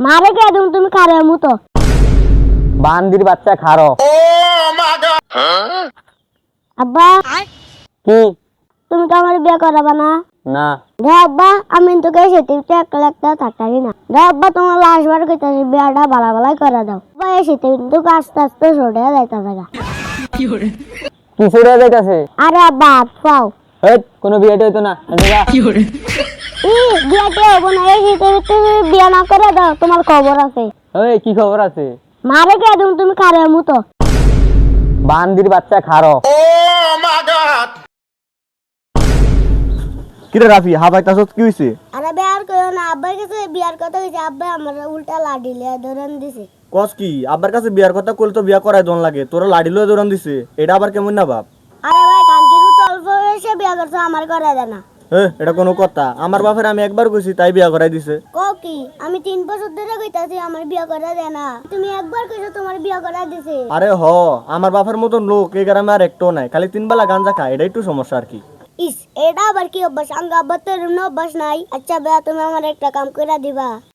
মারে কে তুমি খারে মুতো বান্দির বাচ্চা খারো। আব্বা কি? তুমি তো আমার বিয়ে করাবা না? না। রে আব্বা আমি তোকে সেটি একটা থাকতারি না। রে আব্বা তোমার লাশ বার কইতাছি বিয়াটা বালা বালাই করে দাও। আব্বা এই সেটি কিন্তু আস্তে আস্তে সরে যাইতা জায়গা। কি সরে যাইতাছে? আরে আব্বা হাত পাও। এই কোনো বিয়েটা হইতো না। বিয়াতে হবো না, এই সেটি তুমি বিয়া না করে দাও, তোমার খবর আছে। এই কি খবর আছে? মারে কে তুমি খারে মুতো বান্দির বাচ্চা খারো। কিরে রাফি হাবাইতাছত কি হইছে? আরে বিয়ার কইও না, আব্বার কাছে বিয়ার কথা কইছে, আব্বা আমার উল্টা লাডি লিয়া ধরন দিছে। কস কি আব্বার কাছে বিয়ার কথা কইলে তো বিয়া করাই দন লাগে, তোরা লাড়ি লয়ে দৌড়ান দিছে, এটা আবার কেমন না বাপ? আরে ভাই কানকিরু তো অল্প বয়সে বিয়া করছো, আমার করে দেয় না। এটা কোনো কথা? আমার বাপের আমি একবার কইছি তাই বিয়া করাই দিছে। কও কি? আমি 3 বছর ধরে কইতাছি আমার বিয়া করে দেয় না, তুমি একবার কইছো তোমার বিয়া করে দিছে। আরে আমার বাপের মতন লোক এই গ্রামে আর একটাও নাই, খালি 3 বেলা গাঞ্জা খায়, এটাই একটু সমস্যা আর কি। ইস এটা আবার কি অভ্যাস? আঙ্গা অভ্যাস তো এরম অভ্যাস নাই। আচ্ছা বেয়া তুমি আমার একটা কাম কইরা দিবা।